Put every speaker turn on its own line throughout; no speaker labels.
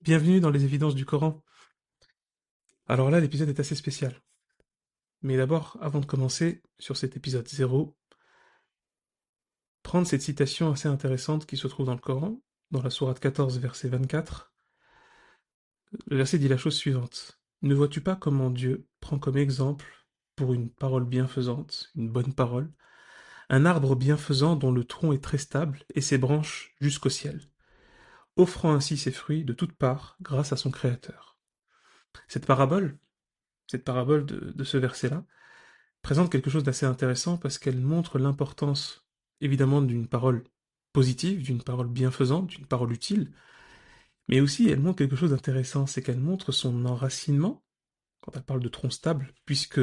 Bienvenue dans les évidences du Coran. Alors là, l'épisode est assez spécial. Mais d'abord, avant de commencer sur cet épisode 0, prendre cette citation assez intéressante qui se trouve dans le Coran, dans la sourate 14, verset 24. Le verset dit la chose suivante. Ne vois-tu pas comment Dieu prend comme exemple, pour une parole bienfaisante, une bonne parole, un arbre bienfaisant dont le tronc est très stable et ses branches jusqu'au ciel, offrant ainsi ses fruits de toutes parts grâce à son Créateur. Cette parabole, cette parabole de ce verset-là, présente quelque chose d'assez intéressant parce qu'elle montre l'importance, évidemment, d'une parole positive, d'une parole bienfaisante, d'une parole utile, mais aussi elle montre quelque chose d'intéressant, c'est qu'elle montre son enracinement, quand elle parle de tronc stable, puisque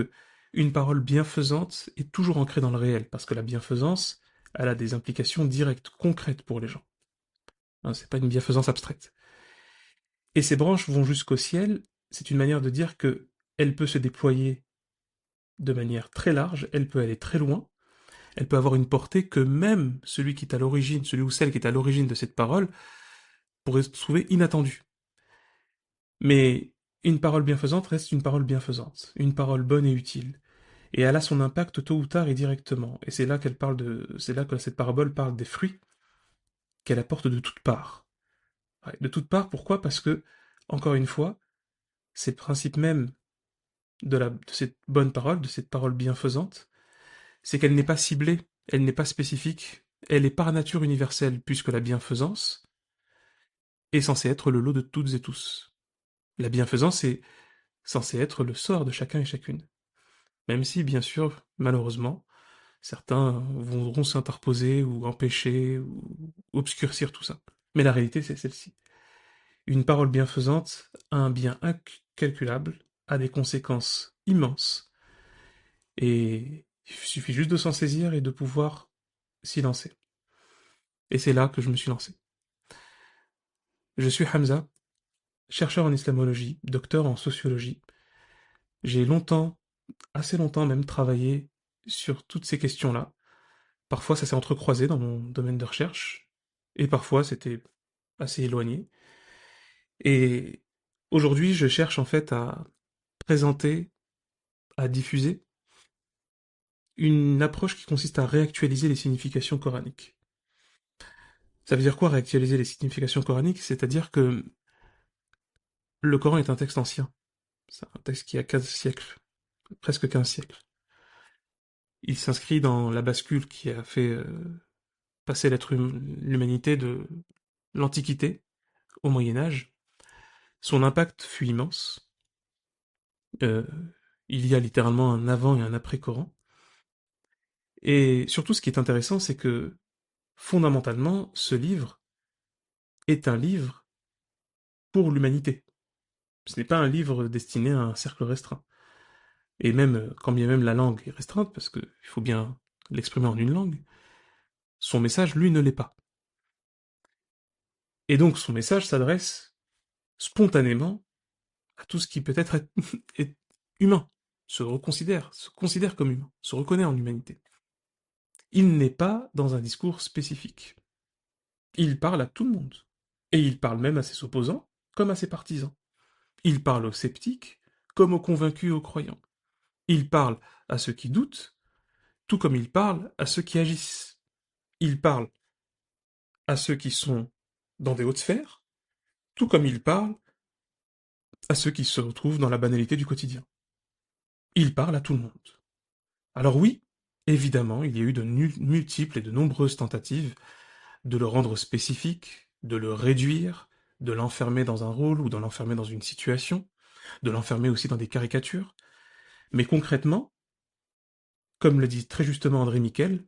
une parole bienfaisante est toujours ancrée dans le réel, parce que la bienfaisance, elle a des implications directes, concrètes pour les gens. Hein, c'est pas une bienfaisance abstraite. Et ces branches vont jusqu'au ciel, c'est une manière de dire que elle peut se déployer de manière très large, elle peut aller très loin, elle peut avoir une portée que même celui qui est à l'origine, celui ou celle qui est à l'origine de cette parole, pourrait se trouver inattendue. Mais une parole bienfaisante reste une parole bienfaisante, une parole bonne et utile. Et elle a son impact tôt ou tard et directement. Et c'est là que cette parabole parle des fruits qu'elle apporte de toutes parts. Ouais, de toutes parts, pourquoi? Parce que, encore une fois, c'est le principe même de cette bonne parole, de cette parole bienfaisante, c'est qu'elle n'est pas ciblée, elle n'est pas spécifique, elle est par nature universelle, puisque la bienfaisance est censée être le lot de toutes et tous. La bienfaisance est censée être le sort de chacun et chacune. Même si, bien sûr, malheureusement, certains voudront s'interposer ou empêcher ou obscurcir tout ça. Mais la réalité, c'est celle-ci. Une parole bienfaisante a un bien incalculable, a des conséquences immenses, et il suffit juste de s'en saisir et de pouvoir s'y lancer. Et c'est là que je me suis lancé. Je suis Hamza, chercheur en islamologie, docteur en sociologie. J'ai longtemps, assez longtemps même, travaillé sur toutes ces questions-là. Parfois ça s'est entrecroisé dans mon domaine de recherche, et parfois c'était assez éloigné. Et aujourd'hui je cherche en fait à présenter, à diffuser une approche qui consiste à réactualiser les significations coraniques. Ça veut dire quoi réactualiser les significations coraniques? C'est-à-dire que le Coran est un texte ancien. C'est un texte qui a 15 siècles, presque 15 siècles. Il s'inscrit dans la bascule qui a fait passer l'humanité de l'Antiquité au Moyen Âge. Son impact fut immense. Euh, il y a littéralement un avant et un après Coran. Et surtout, ce qui est intéressant, c'est que fondamentalement, ce livre est un livre pour l'humanité. Ce n'est pas un livre destiné à un cercle restreint. Et même, quand bien même la langue est restreinte, parce qu'il faut bien l'exprimer en une langue, son message, lui, ne l'est pas. Et donc, son message s'adresse spontanément à tout ce qui peut-être est humain, se considère comme humain, se reconnaît en humanité. Il n'est pas dans un discours spécifique. Il parle à tout le monde. Et il parle même à ses opposants comme à ses partisans. Il parle aux sceptiques comme aux convaincus et aux croyants. Il parle à ceux qui doutent, tout comme il parle à ceux qui agissent. Il parle à ceux qui sont dans des hautes sphères, tout comme il parle à ceux qui se retrouvent dans la banalité du quotidien. Il parle à tout le monde. Alors oui, évidemment, il y a eu de multiples et de nombreuses tentatives de le rendre spécifique, de le réduire, de l'enfermer dans un rôle ou de l'enfermer dans une situation, de l'enfermer aussi dans des caricatures. Mais concrètement, comme le dit très justement André Miquel,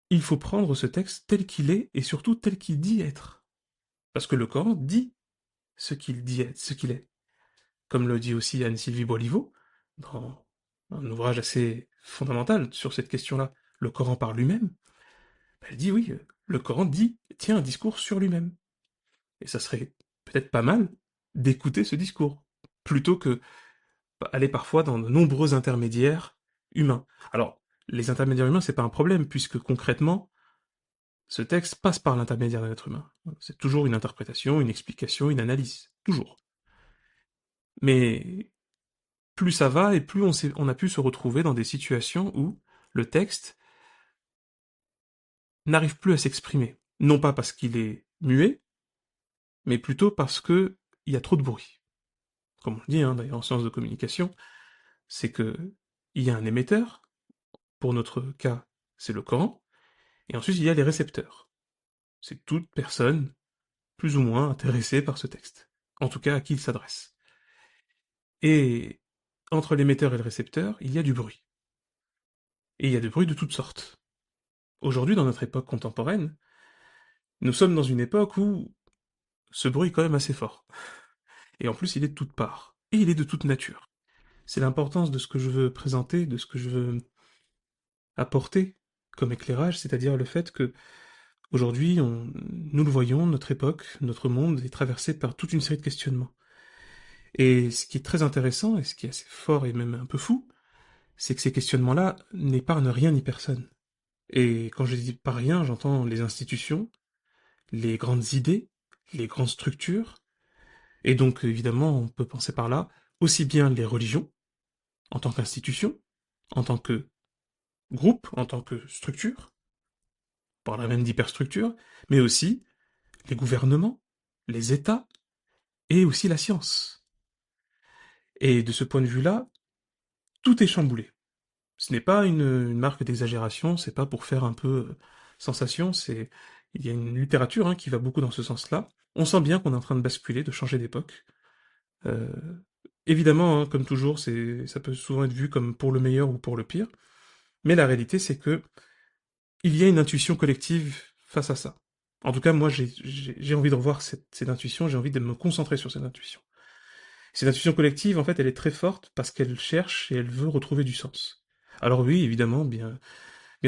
il faut prendre ce texte tel qu'il est et surtout tel qu'il dit être. Parce que le Coran dit ce qu'il dit être, ce qu'il est. Comme le dit aussi Anne-Sylvie Boiliveau, dans un ouvrage assez fondamental sur cette question-là, le Coran par lui-même, elle dit oui, le Coran dit, tient un discours sur lui-même. Et ça serait peut-être pas mal d'écouter ce discours, plutôt que aller parfois dans de nombreux intermédiaires humains. Alors, les intermédiaires humains, c'est pas un problème, puisque concrètement, Ce texte passe par l'intermédiaire d'un être humain. C'est toujours une interprétation, une explication, une analyse. Toujours. Mais plus ça va et plus on a pu se retrouver dans des situations où le texte n'arrive plus à s'exprimer. Non pas parce qu'il est muet, mais plutôt parce que il y a trop de bruit. Comme on le dit, hein, d'ailleurs en sciences de communication, c'est que il y a un émetteur, pour notre cas, c'est le Coran, et ensuite il y a les récepteurs. C'est toute personne plus ou moins intéressée par ce texte. En tout cas, à qui il s'adresse. Et entre l'émetteur et le récepteur, il y a du bruit. Et il y a du bruit de toutes sortes. Aujourd'hui, dans notre époque contemporaine, nous sommes dans une époque où ce bruit est quand même assez fort. Et en plus, il est de toutes parts. Et il est de toute nature. C'est l'importance de ce que je veux présenter, de ce que je veux apporter comme éclairage, c'est-à-dire le fait que aujourd'hui, nous le voyons, notre époque, notre monde est traversé par toute une série de questionnements. Et ce qui est très intéressant, et ce qui est assez fort et même un peu fou, c'est que ces questionnements-là n'épargnent rien ni personne. Et quand je dis pas rien, j'entends les institutions, les grandes idées, les grandes structures, et donc évidemment on peut penser par là aussi bien les religions, en tant qu'institution, en tant que groupe, en tant que structure, on parlerait même d'hyperstructure, mais aussi les gouvernements, les États, et aussi la science. Et de ce point de vue-là, tout est chamboulé. Ce n'est pas une marque d'exagération, c'est pas pour faire un peu sensation, il y a une littérature hein, qui va beaucoup dans ce sens-là. On sent bien qu'on est en train de basculer, de changer d'époque. Euh, évidemment, hein, comme toujours, ça peut souvent être vu comme pour le meilleur ou pour le pire, mais la réalité c'est que il y a une intuition collective face à ça. En tout cas, moi, j'ai envie de revoir cette intuition, j'ai envie de me concentrer sur cette intuition. Cette intuition collective, en fait, elle est très forte parce qu'elle cherche et elle veut retrouver du sens. Alors oui, évidemment, bien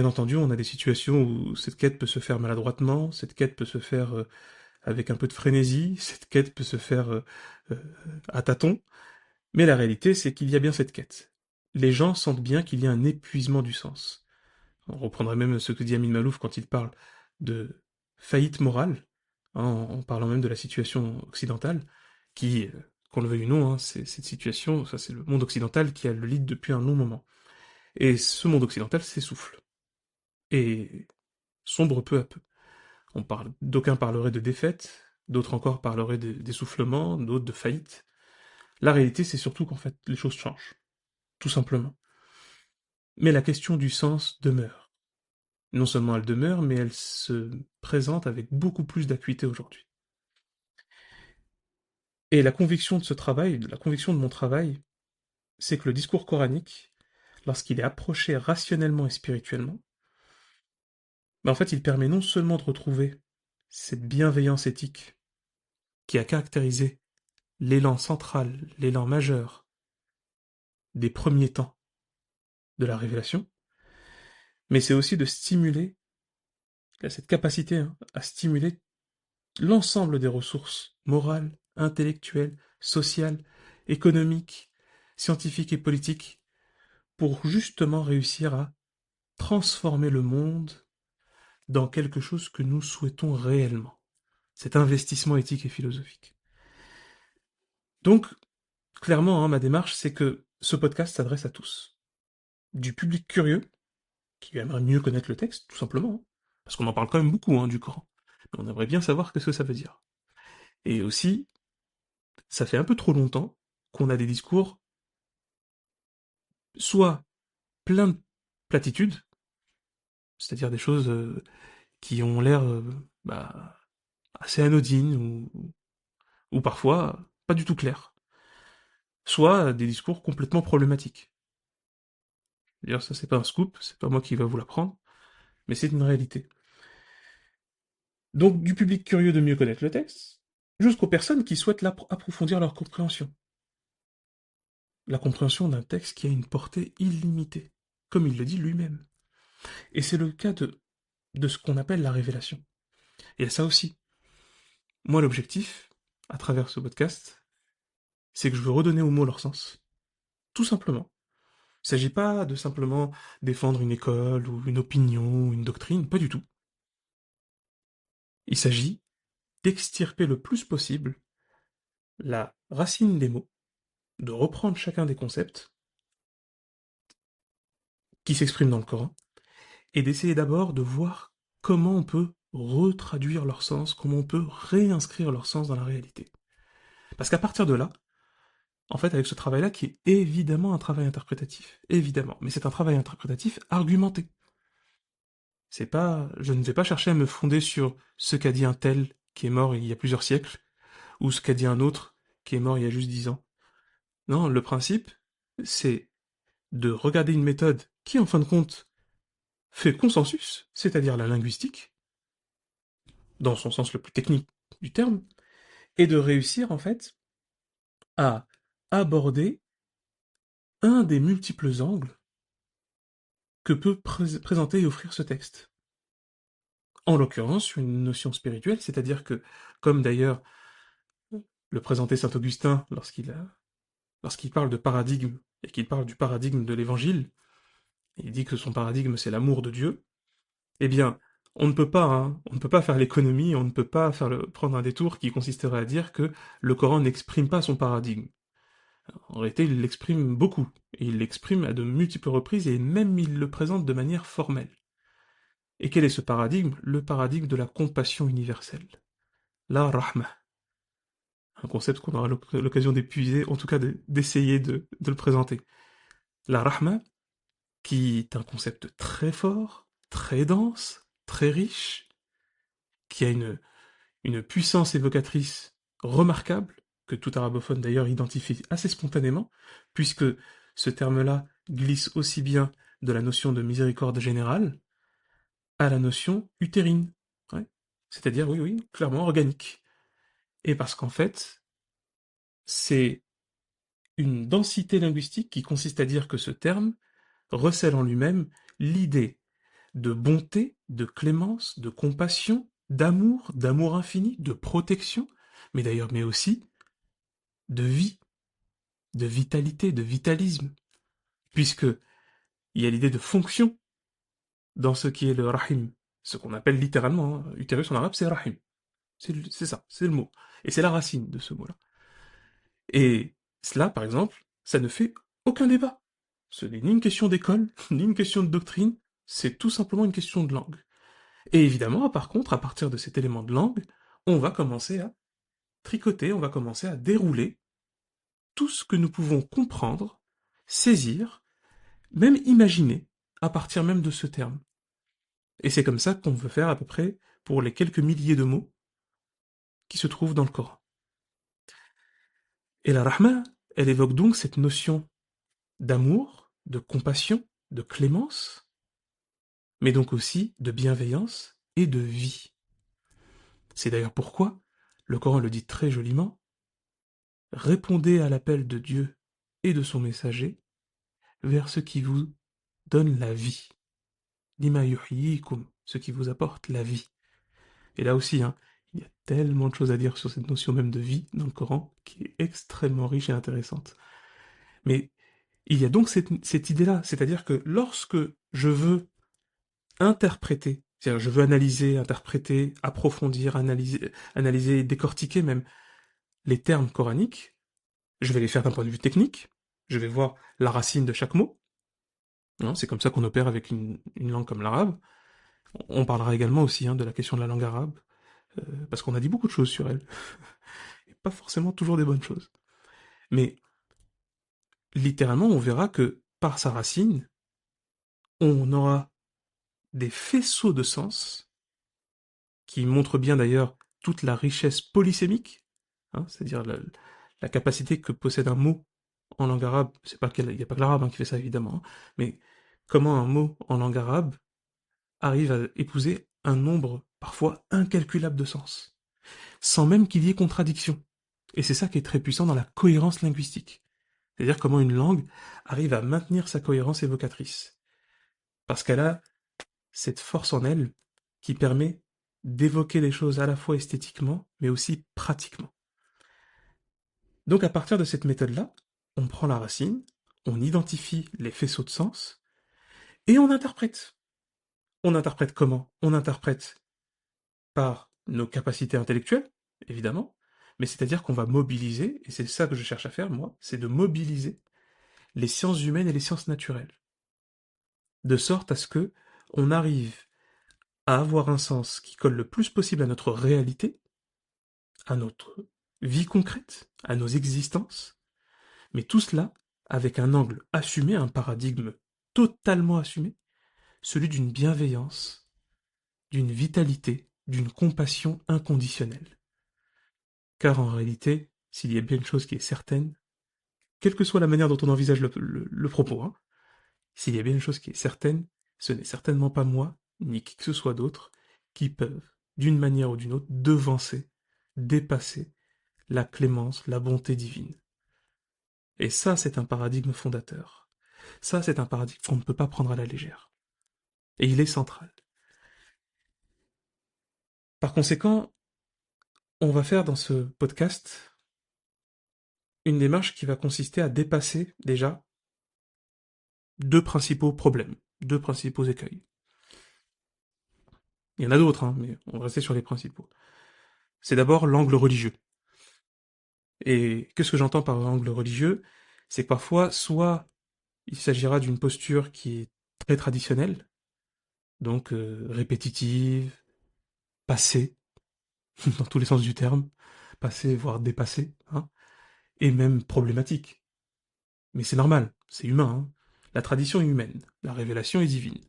entendu, on a des situations où cette quête peut se faire maladroitement, cette quête peut se faire avec un peu de frénésie, cette quête peut se faire euh, à tâtons, mais la réalité, c'est qu'il y a bien cette quête. Les gens sentent bien qu'il y a un épuisement du sens. On reprendrait même ce que dit Amin Malouf quand il parle de faillite morale, hein, en parlant même de la situation occidentale, qui, qu'on le veuille ou non, hein, c'est cette situation, ça c'est le monde occidental qui a le lead depuis un long moment. Et ce monde occidental s'essouffle, et sombre peu à peu. D'aucuns parleraient de défaite, d'autres encore parleraient d'essoufflement, d'autres de faillite. La réalité, c'est surtout qu'en fait, les choses changent, tout simplement. Mais la question du sens demeure. Non seulement elle demeure, mais elle se présente avec beaucoup plus d'acuité aujourd'hui. Et la conviction de ce travail, la conviction de mon travail, c'est que le discours coranique, lorsqu'il est approché rationnellement et spirituellement, en fait, il permet non seulement de retrouver cette bienveillance éthique qui a caractérisé l'élan central, l'élan majeur des premiers temps de la révélation, mais c'est aussi de stimuler, il a cette capacité hein, à stimuler l'ensemble des ressources morales, intellectuelles, sociales, économiques, scientifiques et politiques pour justement réussir à transformer le monde dans quelque chose que nous souhaitons réellement. Cet investissement éthique et philosophique. Donc, clairement, hein, ma démarche, c'est que ce podcast s'adresse à tous. Du public curieux, qui aimerait mieux connaître le texte, tout simplement, hein, parce qu'on en parle quand même beaucoup hein, du Coran. Mais on aimerait bien savoir ce que ça veut dire. Et aussi, ça fait un peu trop longtemps qu'on a des discours soit pleins de platitudes, c'est-à-dire des choses qui ont l'air bah, assez anodines ou parfois pas du tout claires, soit des discours complètement problématiques. D'ailleurs, ça c'est pas un scoop, c'est pas moi qui va vous l'apprendre, mais c'est une réalité. Donc du public curieux de mieux connaître le texte, jusqu'aux personnes qui souhaitent approfondir leur compréhension. La compréhension d'un texte qui a une portée illimitée, comme il le dit lui-même. Et c'est le cas de ce qu'on appelle la révélation. Et ça aussi, moi l'objectif, à travers ce podcast, c'est que je veux redonner aux mots leur sens. Tout simplement. Il ne s'agit pas de simplement défendre une école ou une opinion ou une doctrine, pas du tout. Il s'agit d'extirper le plus possible la racine des mots, de reprendre chacun des concepts qui s'expriment dans le Coran, et d'essayer d'abord de voir comment on peut retraduire leur sens, comment on peut réinscrire leur sens dans la réalité. Parce qu'à partir de là, en fait, avec ce travail-là, qui est évidemment un travail interprétatif, évidemment, mais c'est un travail interprétatif argumenté. C'est pas, je ne vais pas chercher à me fonder sur ce qu'a dit un tel qui est mort il y a plusieurs siècles, ou ce qu'a dit un autre qui est mort il y a juste 10 ans. Non, le principe, c'est de regarder une méthode qui, en fin de compte, fait consensus, c'est-à-dire la linguistique, dans son sens le plus technique du terme, et de réussir, en fait, à aborder un des multiples angles que peut présenter et offrir ce texte. En l'occurrence, une notion spirituelle, c'est-à-dire que, comme d'ailleurs le présentait saint Augustin lorsqu'il parle de paradigme, et qu'il parle du paradigme de l'évangile, il dit que son paradigme c'est l'amour de Dieu, eh bien, on ne peut pas, hein, on ne peut pas faire l'économie, on ne peut pas prendre un détour qui consisterait à dire que le Coran n'exprime pas son paradigme. En réalité, il l'exprime beaucoup, et il l'exprime à de multiples reprises, et même il le présente de manière formelle. Et quel est ce paradigme? Le paradigme de la compassion universelle. La rahma. Un concept qu'on aura l'occasion d'épuiser, en tout cas d'essayer de le présenter. La rahma, qui est un concept très fort, très dense, très riche, qui a une puissance évocatrice remarquable, que tout arabophone d'ailleurs identifie assez spontanément, puisque ce terme-là glisse aussi bien de la notion de miséricorde générale à la notion utérine. Ouais. C'est-à-dire, oui, oui, clairement organique. Et parce qu'en fait, c'est une densité linguistique qui consiste à dire que ce terme recèle en lui-même l'idée de bonté, de clémence, de compassion, d'amour infini, de protection, mais d'ailleurs, mais aussi de vie, de vitalité, de vitalisme, puisque il y a l'idée de fonction dans ce qui est le rahim, ce qu'on appelle littéralement, hein, utérus en arabe, c'est rahim. C'est ça, c'est le mot. Et c'est la racine de ce mot-là. Et cela, par exemple, ça ne fait aucun débat. Ce n'est ni une question d'école, ni une question de doctrine, c'est tout simplement une question de langue. Et évidemment, par contre, à partir de cet élément de langue, on va commencer à tricoter, on va commencer à dérouler tout ce que nous pouvons comprendre, saisir, même imaginer, à partir même de ce terme. Et c'est comme ça qu'on veut faire à peu près pour les quelques milliers de mots qui se trouvent dans le Coran. Et la rahma, elle évoque donc cette notion d'amour, de compassion, de clémence, mais donc aussi de bienveillance et de vie. C'est d'ailleurs pourquoi, le Coran le dit très joliment, répondez à l'appel de Dieu et de son messager vers ce qui vous donne la vie. Lima yuhyikum, ce qui vous apporte la vie. Et là aussi, hein, il y a tellement de choses à dire sur cette notion même de vie dans le Coran qui est extrêmement riche et intéressante. Mais il y a donc cette idée-là, c'est-à-dire que lorsque je veux interpréter, c'est-à-dire je veux analyser, interpréter, approfondir, analyser, décortiquer même les termes coraniques, je vais les faire d'un point de vue technique, je vais voir la racine de chaque mot, hein, c'est comme ça qu'on opère avec une langue comme l'arabe. On parlera également aussi hein, de la question de la langue arabe, parce qu'on a dit beaucoup de choses sur elle, et pas forcément toujours des bonnes choses. Mais littéralement, on verra que par sa racine, on aura des faisceaux de sens qui montrent bien d'ailleurs toute la richesse polysémique, hein, c'est-à-dire la capacité que possède un mot en langue arabe. C'est pas il n'y a pas que l'arabe hein, qui fait ça évidemment, hein, mais comment un mot en langue arabe arrive à épouser un nombre parfois incalculable de sens, sans même qu'il y ait contradiction. Et c'est ça qui est très puissant dans la cohérence linguistique. C'est-à-dire comment une langue arrive à maintenir sa cohérence évocatrice. Parce qu'elle a cette force en elle qui permet d'évoquer les choses à la fois esthétiquement, mais aussi pratiquement. Donc à partir de cette méthode-là, on prend la racine, on identifie les faisceaux de sens, et on interprète. On interprète comment? On interprète par nos capacités intellectuelles, évidemment, mais c'est-à-dire qu'on va mobiliser, et c'est ça que je cherche à faire, moi, c'est de mobiliser les sciences humaines et les sciences naturelles, de sorte à ce que on arrive à avoir un sens qui colle le plus possible à notre réalité, à notre vie concrète, à nos existences, mais tout cela avec un angle assumé, un paradigme totalement assumé, celui d'une bienveillance, d'une vitalité, d'une compassion inconditionnelle. Car en réalité, s'il y a bien une chose qui est certaine, quelle que soit la manière dont on envisage le propos, hein, s'il y a bien une chose qui est certaine, ce n'est certainement pas moi, ni qui que ce soit d'autre, qui peuvent, d'une manière ou d'une autre, devancer, dépasser la clémence, la bonté divine. Et ça, c'est un paradigme fondateur. Ça, c'est un paradigme qu'on ne peut pas prendre à la légère. Et il est central. Par conséquent, on va faire dans ce podcast une démarche qui va consister à dépasser déjà deux principaux problèmes, deux principaux écueils. Il y en a d'autres, hein, mais on va rester sur les principaux. C'est d'abord l'angle religieux. Et qu'est-ce que j'entends par angle religieux? C'est que parfois, soit il s'agira d'une posture qui est très traditionnelle, donc répétitive, passée, dans tous les sens du terme, passée voire dépassée, hein, et même problématique. Mais c'est normal, c'est humain, hein. La tradition est humaine, la révélation est divine.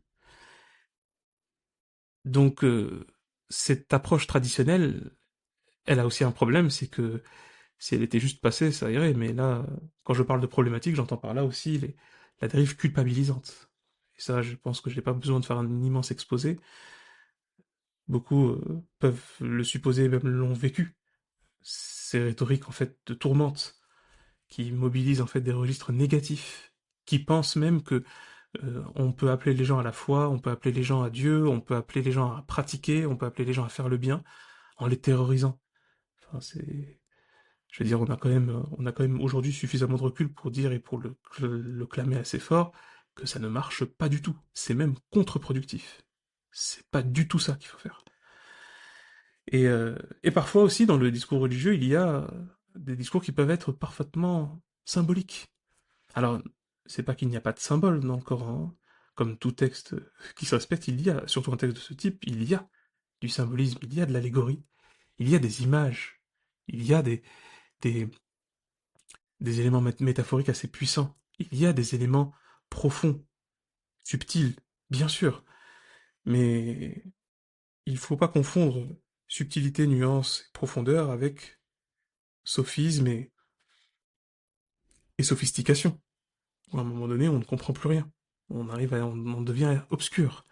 Donc cette approche traditionnelle, elle a aussi un problème, c'est que si elle était juste passée, ça irait, mais là, quand je parle de problématique, j'entends par là aussi la dérive culpabilisante. Et ça, je pense que je n'ai pas besoin de faire un immense exposé. Beaucoup peuvent le supposer, même l'ont vécu. Ces rhétoriques, en fait, de tourmente, qui mobilisent en fait des registres négatifs, qui pensent même que on peut appeler les gens à la foi, on peut appeler les gens à Dieu, on peut appeler les gens à pratiquer, on peut appeler les gens à faire le bien, en les terrorisant. Enfin, c'est je veux dire, on a quand même aujourd'hui suffisamment de recul pour dire et pour le clamer assez fort que ça ne marche pas du tout. C'est même contre-productif. C'est pas du tout ça qu'il faut faire. Et parfois aussi, dans le discours religieux, il y a des discours qui peuvent être parfaitement symboliques. Alors, c'est pas qu'il n'y a pas de symbole dans le Coran, hein. Comme tout texte qui se respecte, il y a, surtout un texte de ce type, il y a du symbolisme, il y a de l'allégorie, il y a des images, il y a des, des éléments métaphoriques assez puissants. Il y a des éléments profonds, subtils, bien sûr, mais il faut pas confondre subtilité, nuance et profondeur avec sophisme et sophistication. À un moment donné, on ne comprend plus rien. On devient obscur.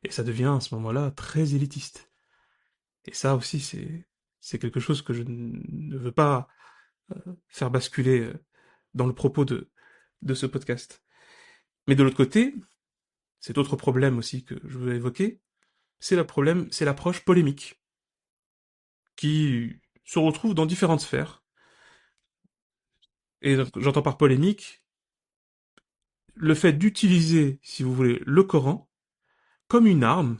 Et ça devient à ce moment-là très élitiste. Et ça aussi, c'est quelque chose que je ne veux pas faire basculer dans le propos de ce podcast. Mais de l'autre côté, cet autre problème aussi que je veux évoquer, c'est l'approche polémique, qui se retrouve dans différentes sphères. Et donc, j'entends par polémique le fait d'utiliser, si vous voulez, le Coran comme une arme,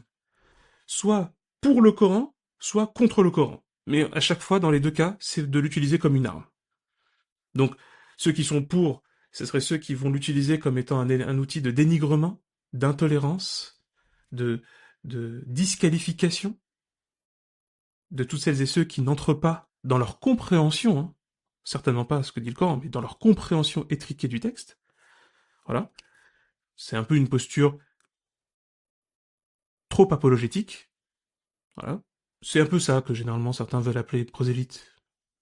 soit pour le Coran, soit contre le Coran. Mais à chaque fois, dans les deux cas, c'est de l'utiliser comme une arme. Donc, ceux qui sont pour, ce seraient ceux qui vont l'utiliser comme étant un outil de dénigrement, d'intolérance, de, de disqualification, de toutes celles et ceux qui n'entrent pas dans leur compréhension, hein, certainement pas ce que dit le Coran, mais dans leur compréhension étriquée du texte. Voilà. C'est un peu une posture trop apologétique. Voilà. C'est un peu ça que généralement certains veulent appeler prosélyte,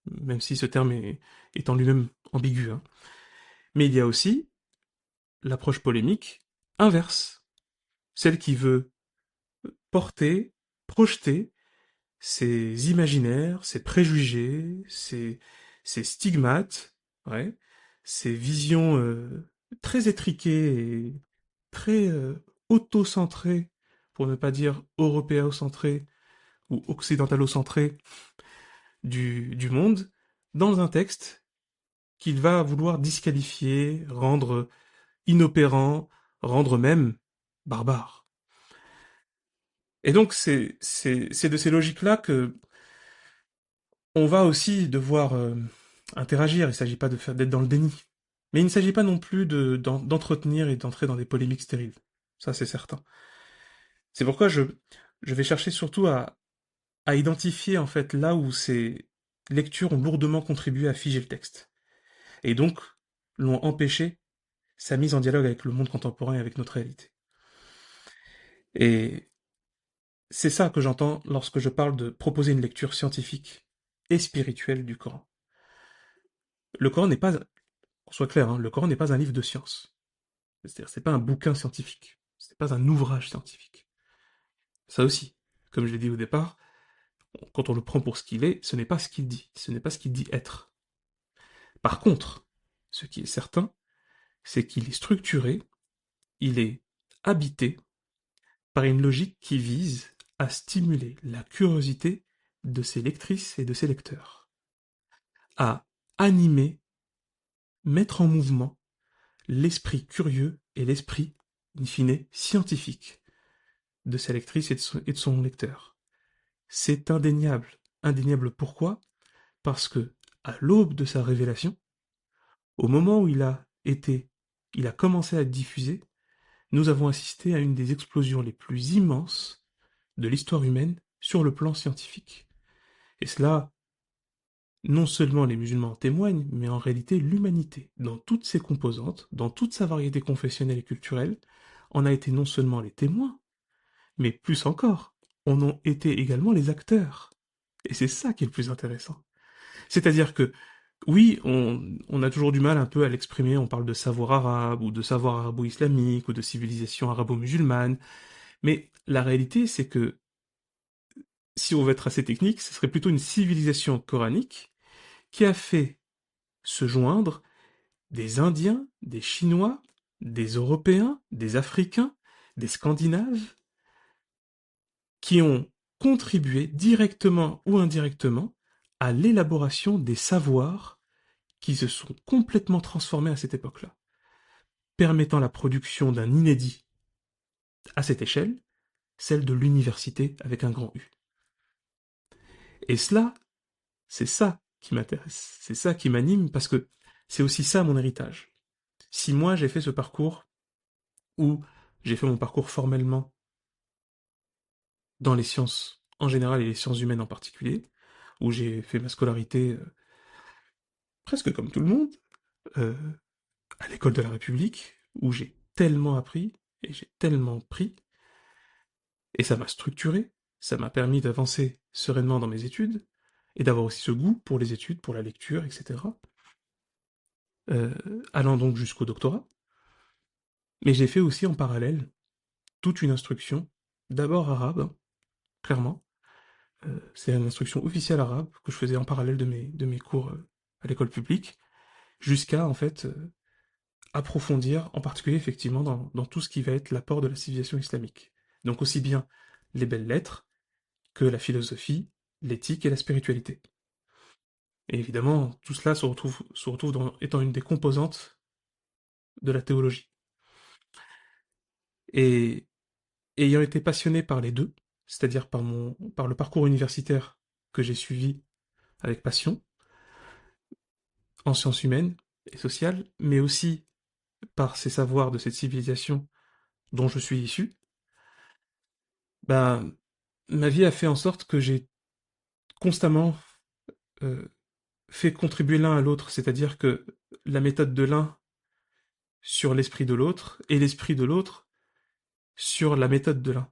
même si ce terme est en lui-même ambigu, hein. Mais il y a aussi l'approche polémique inverse, celle qui veut porter, projeter ces imaginaires, ces préjugés, ces stigmates, ouais, ces visions très étriquées et très auto-centrées, pour ne pas dire européocentrées ou occidentalo-centrées du monde, dans un texte qu'il va vouloir disqualifier, rendre inopérant, rendre même barbare. Et donc c'est de ces logiques-là que On va aussi devoir interagir, il ne s'agit pas d'être dans le déni. Mais il ne s'agit pas non plus d'entretenir et d'entrer dans des polémiques stériles. Ça, c'est certain. C'est pourquoi je vais chercher surtout à identifier en fait là où ces lectures ont lourdement contribué à figer le texte. Et donc, l'ont empêché sa mise en dialogue avec le monde contemporain et avec notre réalité. Et c'est ça que j'entends lorsque je parle de proposer une lecture scientifique et spirituelle du Coran. Le Coran n'est pas, qu'on soit clair, hein, le Coran n'est pas un livre de science. C'est-à-dire, c'est pas un bouquin scientifique. C'est pas un ouvrage scientifique. Ça aussi, comme je l'ai dit au départ, quand on le prend pour ce qu'il est, ce n'est pas ce qu'il dit. Ce n'est pas ce qu'il dit être. Par contre, ce qui est certain, c'est qu'il est structuré, il est habité par une logique qui vise à stimuler la curiosité de ses lectrices et de ses lecteurs, à animer, mettre en mouvement l'esprit curieux et l'esprit, in fine, scientifique de sa lectrice et de son lecteur. C'est indéniable. Indéniable pourquoi? Parce que, à l'aube de sa révélation, au moment où il a commencé à être diffusé, nous avons assisté à une des explosions les plus immenses de l'histoire humaine sur le plan scientifique. Et cela, non seulement les musulmans en témoignent, mais en réalité l'humanité, dans toutes ses composantes, dans toute sa variété confessionnelle et culturelle, en a été non seulement les témoins, mais plus encore, en ont été également les acteurs. Et c'est ça qui est le plus intéressant. C'est-à-dire que, oui, on a toujours du mal un peu à l'exprimer, on parle de savoir arabe, ou de savoir arabo-islamique, ou de civilisation arabo-musulmane, mais la réalité, c'est que, si on veut être assez technique, ce serait plutôt une civilisation coranique qui a fait se joindre des Indiens, des Chinois, des Européens, des Africains, des Scandinaves, qui ont contribué directement ou indirectement à l'élaboration des savoirs qui se sont complètement transformés à cette époque-là, permettant la production d'un inédit à cette échelle, celle de l'université avec un grand U. Et cela, c'est ça qui m'intéresse, c'est ça qui m'anime, parce que c'est aussi ça mon héritage. Si moi j'ai fait ce parcours, où j'ai fait mon parcours formellement dans les sciences en général et les sciences humaines en particulier, où j'ai fait ma scolarité presque comme tout le monde, euh, à l'école de la République, où j'ai tellement appris et j'ai tellement pris, et ça m'a structuré, ça m'a permis d'avancer sereinement dans mes études, et d'avoir aussi ce goût pour les études, pour la lecture, etc. Euh, allant donc jusqu'au doctorat. Mais j'ai fait aussi en parallèle toute une instruction, d'abord arabe, hein, clairement. C'est une instruction officielle arabe que je faisais en parallèle de mes cours à l'école publique, jusqu'à en fait approfondir, en particulier effectivement dans tout ce qui va être l'apport de la civilisation islamique. Donc aussi bien les belles lettres que la philosophie, l'éthique et la spiritualité. Et évidemment, tout cela se retrouve étant une des composantes de la théologie. Et ayant été passionné par les deux, c'est-à-dire par le parcours universitaire que j'ai suivi avec passion, en sciences humaines et sociales, mais aussi par ces savoirs de cette civilisation dont je suis issu, ben, ma vie a fait en sorte que j'ai constamment euh, fait contribuer l'un à l'autre, c'est-à-dire que la méthode de l'un sur l'esprit de l'autre, et l'esprit de l'autre sur la méthode de l'un.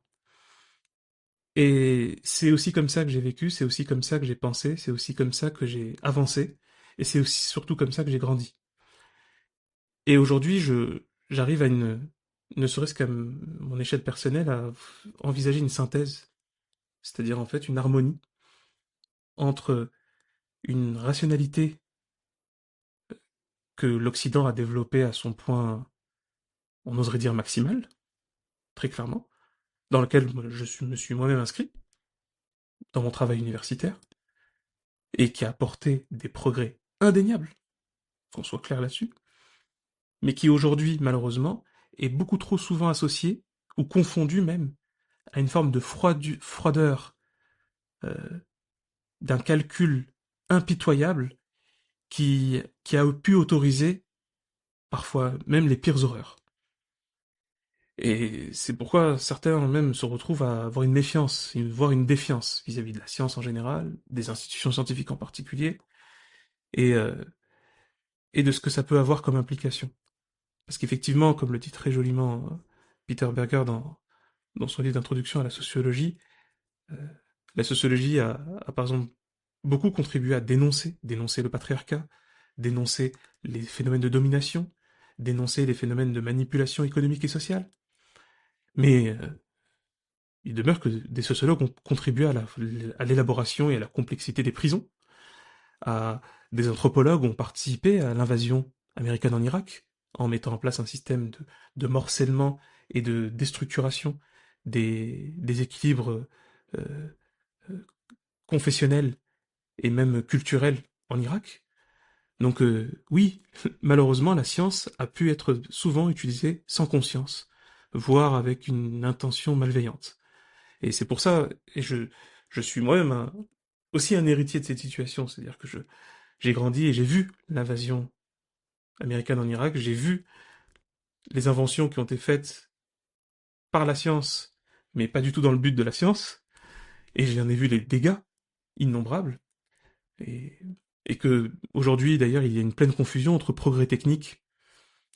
Et c'est aussi comme ça que j'ai vécu, c'est aussi comme ça que j'ai pensé, c'est aussi comme ça que j'ai avancé, et c'est aussi surtout comme ça que j'ai grandi. Et aujourd'hui, j'arrive à ne serait-ce qu'à mon échelle personnelle, à envisager une synthèse, c'est-à-dire en fait une harmonie entre une rationalité que l'Occident a développée à son point, on oserait dire maximal, très clairement, dans lequel me suis moi-même inscrit, dans mon travail universitaire, et qui a apporté des progrès indéniables, qu'on soit clair là-dessus, mais qui aujourd'hui, malheureusement, est beaucoup trop souvent associé, ou confondu même, à une forme de froideur, euh, d'un calcul impitoyable qui a pu autoriser parfois même les pires horreurs. Et c'est pourquoi certains même se retrouvent à avoir une méfiance, voire une défiance vis-à-vis de la science en général, des institutions scientifiques en particulier, et, euh, et de ce que ça peut avoir comme implication. Parce qu'effectivement, comme le dit très joliment Peter Berger dans son livre d'introduction à euh, la sociologie a par exemple beaucoup contribué à dénoncer le patriarcat, dénoncer les phénomènes de domination, dénoncer les phénomènes de manipulation économique et sociale. Mais il demeure que des sociologues ont contribué à l'élaboration et à la complexité des prisons, des anthropologues ont participé à l'invasion américaine en Irak, en mettant en place un système de morcellement et de déstructuration des équilibres euh, euh, confessionnels et même culturels en Irak. Donc oui, malheureusement, la science a pu être souvent utilisée sans conscience, voire avec une intention malveillante. Et c'est pour ça, je suis moi-même aussi un héritier de cette situation, c'est-à-dire que j'ai grandi et j'ai vu l'invasion américaine en Irak, j'ai vu les inventions qui ont été faites par la science, mais pas du tout dans le but de la science, et j'en ai vu les dégâts innombrables, et, et que aujourd'hui d'ailleurs il y a une pleine confusion entre progrès technique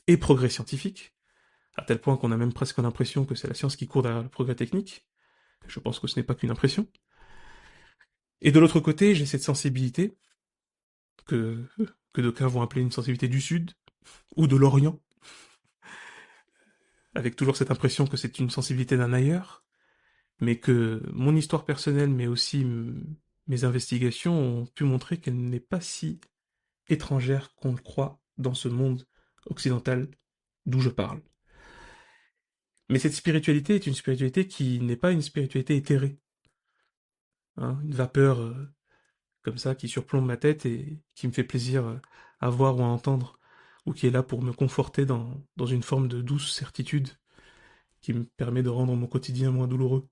et progrès scientifique, à tel point qu'on a même presque l'impression que c'est la science qui court derrière le progrès technique. Je pense que ce n'est pas qu'une impression. Et de l'autre côté, j'ai cette sensibilité que, que d'aucuns vont appeler une sensibilité du Sud, ou de l'Orient, avec toujours cette impression que c'est une sensibilité d'un ailleurs, mais que mon histoire personnelle, mais aussi mes investigations ont pu montrer qu'elle n'est pas si étrangère qu'on le croit dans ce monde occidental d'où je parle. Mais cette spiritualité est une spiritualité qui n'est pas une spiritualité éthérée, hein, une vapeur comme ça qui surplombe ma tête et qui me fait plaisir à voir ou à entendre, ou qui est là pour me conforter dans une forme de douce certitude qui me permet de rendre mon quotidien moins douloureux.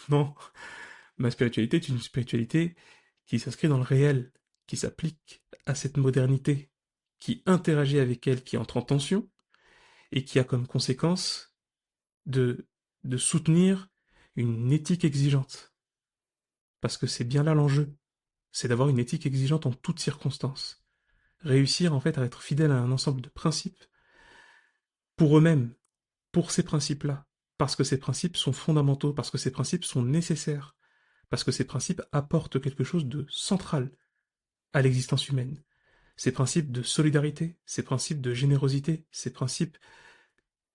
Non, ma spiritualité est une spiritualité qui s'inscrit dans le réel, qui s'applique à cette modernité, qui interagit avec elle, qui entre en tension, et qui a comme conséquence de, de soutenir une éthique exigeante. Parce que c'est bien là l'enjeu, c'est d'avoir une éthique exigeante en toutes circonstances. Réussir en fait à être fidèle à un ensemble de principes pour eux-mêmes, pour ces principes-là, parce que ces principes sont fondamentaux, parce que ces principes sont nécessaires, parce que ces principes apportent quelque chose de central à l'existence humaine. Ces principes de solidarité, ces principes de générosité, ces principes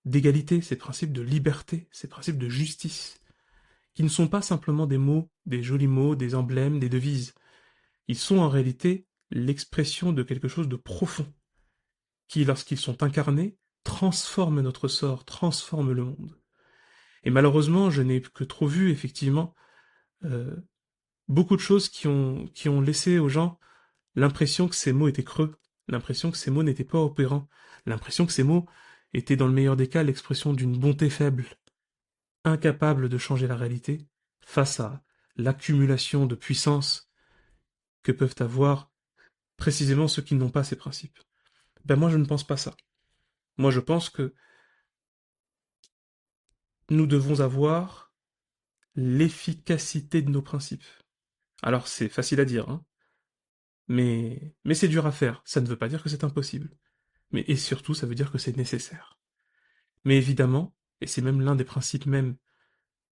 d'égalité, ces principes de liberté, ces principes de justice, qui ne sont pas simplement des mots, des jolis mots, des emblèmes, des devises. Ils sont en réalité l'expression de quelque chose de profond, qui, lorsqu'ils sont incarnés, transforment notre sort, transforment le monde. Et malheureusement, je n'ai que trop vu, effectivement, euh, beaucoup de choses qui ont laissé aux gens l'impression que ces mots étaient creux, l'impression que ces mots n'étaient pas opérants, l'impression que ces mots étaient dans le meilleur des cas l'expression d'une bonté faible, incapable de changer la réalité face à l'accumulation de puissance que peuvent avoir précisément ceux qui n'ont pas ces principes. Ben moi je ne pense pas ça. Moi je pense que nous devons avoir l'efficacité de nos principes. Alors c'est facile à dire, hein, mais c'est dur à faire. Ça ne veut pas dire que c'est impossible. Mais et surtout, ça veut dire que c'est nécessaire. Mais évidemment, et c'est même l'un des principes même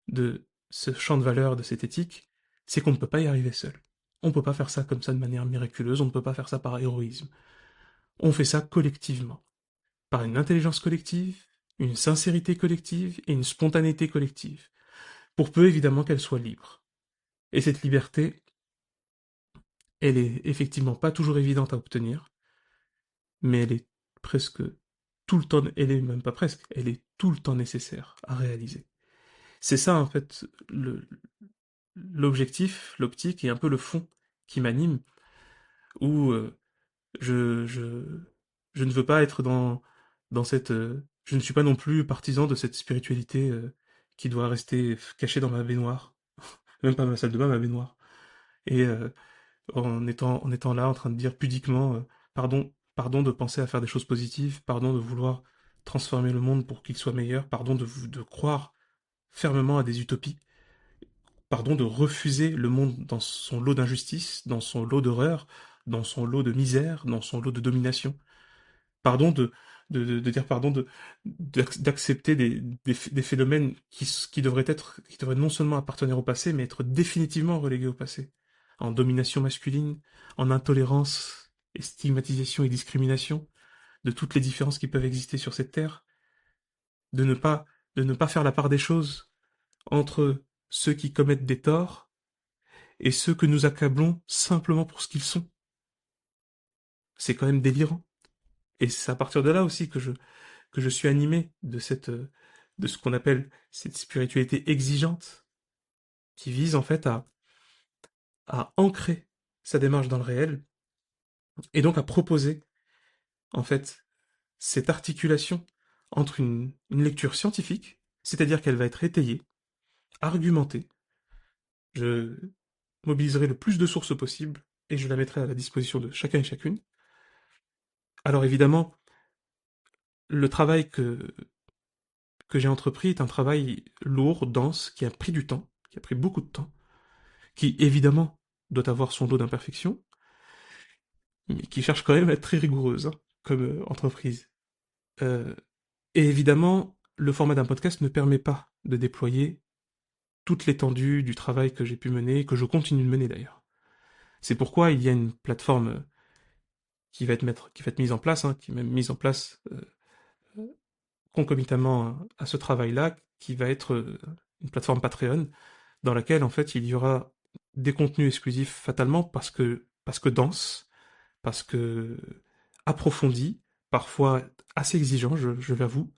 de ce champ de valeur, de cette éthique, c'est qu'on ne peut pas y arriver seul. On ne peut pas faire ça comme ça de manière miraculeuse, on ne peut pas faire ça par héroïsme. On fait ça collectivement, par une intelligence collective, une sincérité collective et une spontanéité collective, pour peu évidemment qu'elle soit libre. Et cette liberté, elle est effectivement pas toujours évidente à obtenir, mais elle est presque tout le temps, elle est même pas presque, elle est tout le temps nécessaire à réaliser. C'est ça en fait l'objectif, l'optique et un peu le fond qui m'anime, où je, je, je ne veux pas être dans cette... je ne suis pas non plus partisan de cette spiritualité qui doit rester cachée dans ma baignoire, même pas ma salle de bain, ma baignoire. Et en étant là, en train de dire pudiquement pardon, pardon de penser à faire des choses positives, pardon de vouloir transformer le monde pour qu'il soit meilleur, pardon de croire fermement à des utopies, pardon de refuser le monde dans son lot d'injustice, dans son lot d'horreur, dans son lot de misère, dans son lot de domination. Pardon de dire pardon, d'accepter des phénomènes qui devraient non seulement appartenir au passé, mais être définitivement relégués au passé. En domination masculine, en intolérance et stigmatisation et discrimination, de toutes les différences qui peuvent exister sur cette terre, de ne pas, de ne pas faire la part des choses entre ceux qui commettent des torts et ceux que nous accablons simplement pour ce qu'ils sont. C'est quand même délirant. Et c'est à partir de là aussi que je suis animé de ce qu'on appelle cette spiritualité exigeante, qui vise en fait à ancrer sa démarche dans le réel, et donc à proposer, en fait, cette articulation entre une lecture scientifique, c'est-à-dire qu'elle va être étayée, argumentée, je mobiliserai le plus de sources possible, et je la mettrai à la disposition de chacun et chacune. Alors évidemment, le travail que j'ai entrepris est un travail lourd, dense, qui a pris du temps, qui a pris beaucoup de temps, qui évidemment doit avoir son lot d'imperfections, mais qui cherche quand même à être très rigoureuse hein, comme entreprise. Euh, et évidemment, le format d'un podcast ne permet pas de déployer toute l'étendue du travail que j'ai pu mener, que je continue de mener d'ailleurs. C'est pourquoi il y a une plateforme qui va être mise en place, hein, qui est même mise en place concomitamment à ce travail-là, qui va être une plateforme Patreon, dans laquelle en fait il y aura des contenus exclusifs fatalement parce que dense, parce que approfondi, parfois assez exigeant, je l'avoue.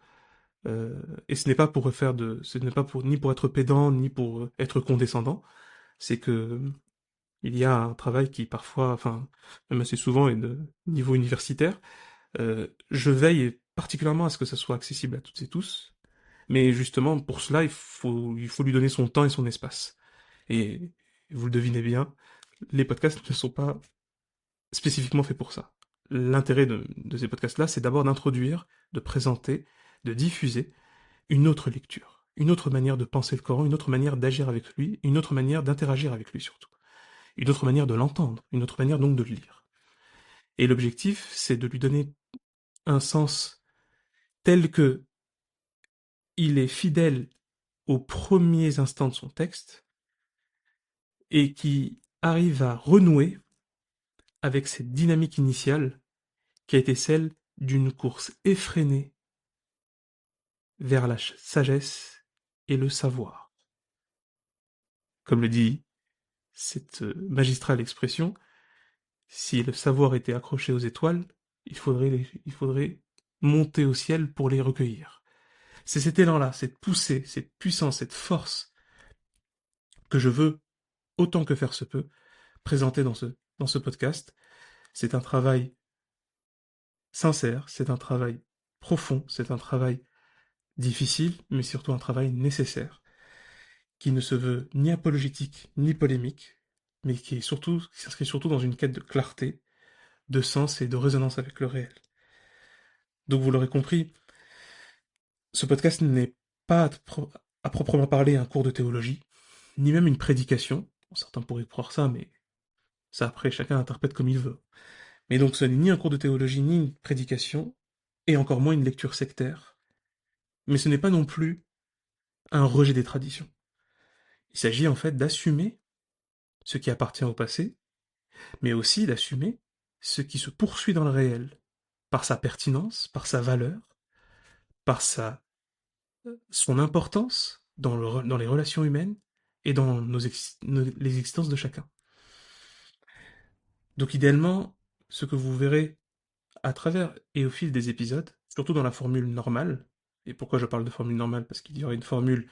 Et ce n'est pas pour refaire ce n'est pas pour ni pour être pédant ni pour être condescendant. C'est que il y a un travail qui parfois, enfin même assez souvent est de niveau universitaire. Je veille particulièrement à ce que ça soit accessible à toutes et tous. Mais justement, pour cela, il faut lui donner son temps et son espace. Et vous le devinez bien, les podcasts ne sont pas spécifiquement faits pour ça. L'intérêt de ces podcasts-là, c'est d'abord d'introduire, de présenter, de diffuser une autre lecture, une autre manière de penser le Coran, une autre manière d'agir avec lui, une autre manière d'interagir avec lui surtout, une autre manière de l'entendre, une autre manière donc de le lire. Et l'objectif, c'est de lui donner un sens tel que il est fidèle aux premiers instants de son texte et qui arrive à renouer avec cette dynamique initiale qui a été celle d'une course effrénée vers la sagesse et le savoir. Comme le dit cette magistrale expression, si le savoir était accroché aux étoiles, il faudrait monter au ciel pour les recueillir. C'est cet élan-là, cette poussée, cette puissance, cette force que je veux, autant que faire se peut, présenter dans ce podcast. C'est un travail sincère, c'est un travail profond, c'est un travail difficile, mais surtout un travail nécessaire, qui ne se veut ni apologétique ni polémique, mais qui s'inscrit surtout dans une quête de clarté, de sens et de résonance avec le réel. Donc vous l'aurez compris, ce podcast n'est pas à proprement parler un cours de théologie, ni même une prédication. Bon, certains pourraient croire ça, mais ça après chacun interprète comme il veut. Mais donc ce n'est ni un cours de théologie, ni une prédication, et encore moins une lecture sectaire. Mais ce n'est pas non plus un rejet des traditions. Il s'agit en fait d'assumer ce qui appartient au passé, mais aussi d'assumer ce qui se poursuit dans le réel, par sa pertinence, par sa valeur, par son importance dans les relations humaines et dans les existences de chacun. Donc idéalement, ce que vous verrez à travers et au fil des épisodes, surtout dans la formule normale, et pourquoi je parle de formule normale? Parce qu'il y aura une formule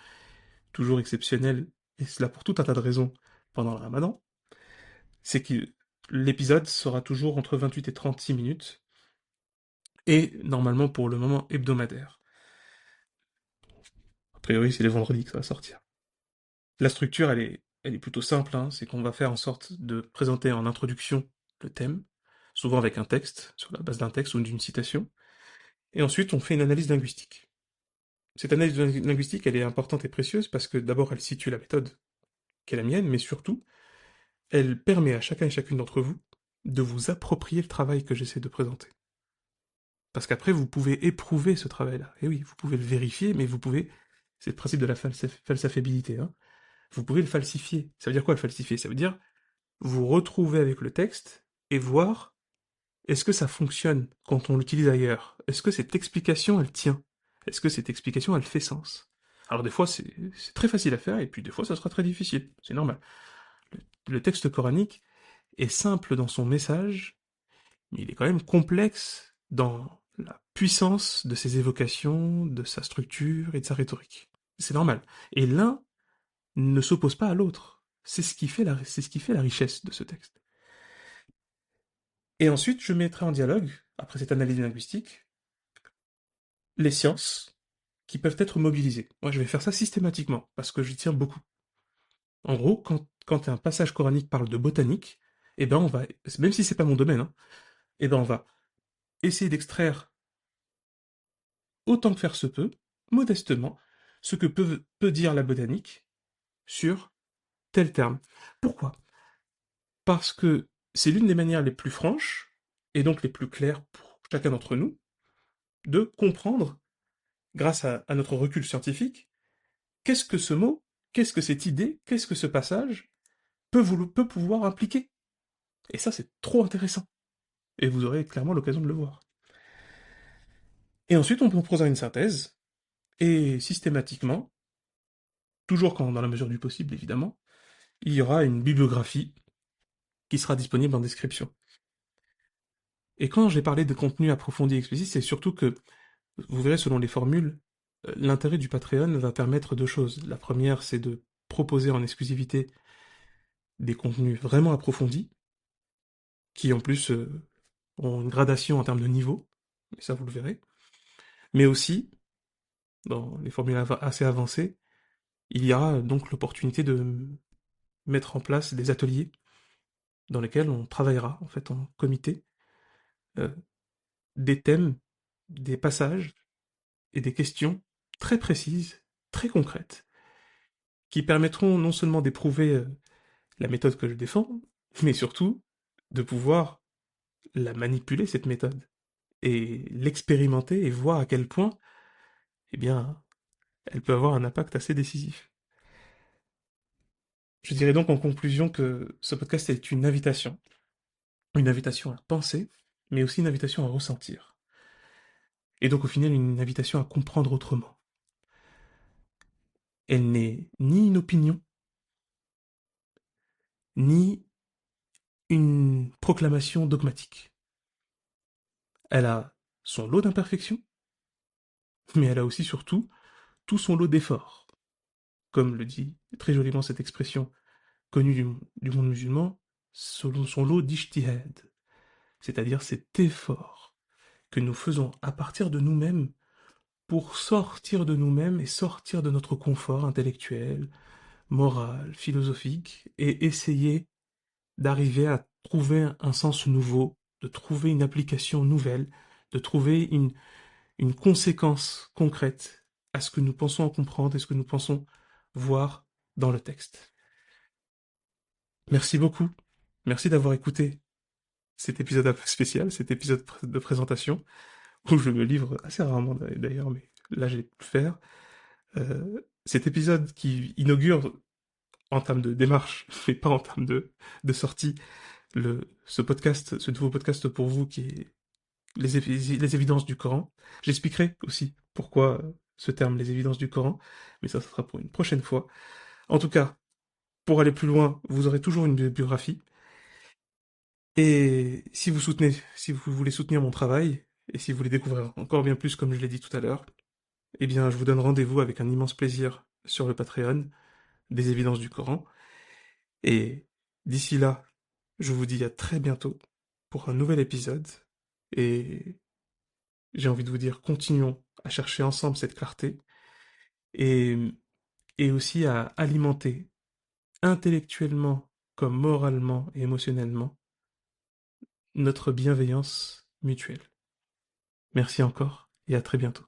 toujours exceptionnelle, et cela pour tout un tas de raisons, pendant le ramadan, c'est que l'épisode sera toujours entre 28 et 36 minutes, et normalement pour le moment hebdomadaire. A priori, c'est les vendredis que ça va sortir. La structure, elle est plutôt simple, hein, c'est qu'on va faire en sorte de présenter en introduction le thème, souvent avec un texte, sur la base d'un texte ou d'une citation, et ensuite on fait une analyse linguistique. Cette analyse linguistique, elle est importante et précieuse parce que d'abord elle situe la méthode, qui est la mienne, mais surtout, elle permet à chacun et chacune d'entre vous de vous approprier le travail que j'essaie de présenter. Parce qu'après, vous pouvez éprouver ce travail-là. Et oui, vous pouvez le vérifier, mais vous pouvez... C'est le principe de la falsifiabilité, hein. Vous pouvez le falsifier. Ça veut dire quoi le falsifier? Ça veut dire vous retrouver avec le texte et voir est-ce que ça fonctionne quand on l'utilise ailleurs? Est-ce que cette explication, elle tient? Est-ce que cette explication, elle fait sens? Alors des fois, c'est très facile à faire, et puis des fois, ça sera très difficile. C'est normal. Le texte coranique est simple dans son message, mais il est quand même complexe dans la puissance de ses évocations, de sa structure et de sa rhétorique. C'est normal. Et l'un ne s'oppose pas à l'autre. C'est ce qui fait la richesse de ce texte. Et ensuite, je mettrai en dialogue, après cette analyse linguistique, les sciences qui peuvent être mobilisées. Moi, je vais faire ça systématiquement, parce que j'y tiens beaucoup. En gros, quand un passage coranique parle de botanique, eh ben on va, même si c'est pas mon domaine, hein, eh ben on va essayer d'extraire autant que faire se peut, modestement, ce que peut dire la botanique sur tel terme. Pourquoi? Parce que c'est l'une des manières les plus franches, et donc les plus claires pour chacun d'entre nous, de comprendre, grâce à notre recul scientifique, qu'est-ce que ce mot, qu'est-ce que cette idée, qu'est-ce que ce passage peut pouvoir impliquer. Et ça, c'est trop intéressant. Et vous aurez clairement l'occasion de le voir. Et ensuite, on proposera une synthèse, et systématiquement, toujours quand dans la mesure du possible évidemment, il y aura une bibliographie qui sera disponible en description. Et quand j'ai parlé de contenu approfondi et explicite, c'est surtout que, vous verrez selon les formules, l'intérêt du Patreon va permettre deux choses. La première, c'est de proposer en exclusivité des contenus vraiment approfondis, qui en plus ont une gradation en termes de niveau, et ça vous le verrez. Mais aussi, dans les formules assez avancées, il y aura donc l'opportunité de mettre en place des ateliers dans lesquels on travaillera en fait en comité euh, des thèmes, des passages et des questions très précises, très concrètes, qui permettront non seulement d'éprouver la méthode que je défends, mais surtout de pouvoir la manipuler, cette méthode, et l'expérimenter et voir à quel point, eh bien, elle peut avoir un impact assez décisif. Je dirais donc en conclusion que ce podcast est une invitation à penser, mais aussi une invitation à ressentir, et donc au final une invitation à comprendre autrement. Elle n'est ni une opinion, ni une proclamation dogmatique. Elle a son lot d'imperfections, mais elle a aussi surtout tout son lot d'efforts. Comme le dit très joliment cette expression connue du monde musulman, selon son lot d'ijtihad, c'est-à-dire cet effort que nous faisons à partir de nous-mêmes pour sortir de nous-mêmes et sortir de notre confort intellectuel, moral, philosophique, et essayer d'arriver à trouver un sens nouveau, de trouver une application nouvelle, de trouver une conséquence concrète à ce que nous pensons en comprendre et ce que nous pensons voir dans le texte. Merci beaucoup. Merci d'avoir écouté cet épisode un peu spécial, cet épisode de présentation, où je me livre assez rarement d'ailleurs, mais là j'ai pu le faire. Cet épisode qui inaugure en termes de démarche, mais pas en termes de sortie, ce podcast, ce nouveau podcast pour vous qui est les évidences du Coran. J'expliquerai aussi pourquoi ce terme, les évidences du Coran, mais ça sera pour une prochaine fois. En tout cas, pour aller plus loin, vous aurez toujours une biographie. Et si vous voulez soutenir mon travail, et si vous voulez découvrir encore bien plus, comme je l'ai dit tout à l'heure, eh bien, je vous donne rendez-vous avec un immense plaisir sur le Patreon des évidences du Coran. Et d'ici là, je vous dis à très bientôt pour un nouvel épisode. Et j'ai envie de vous dire, continuons à chercher ensemble cette clarté et, et aussi à alimenter intellectuellement comme moralement et émotionnellement, notre bienveillance mutuelle. Merci encore et à très bientôt.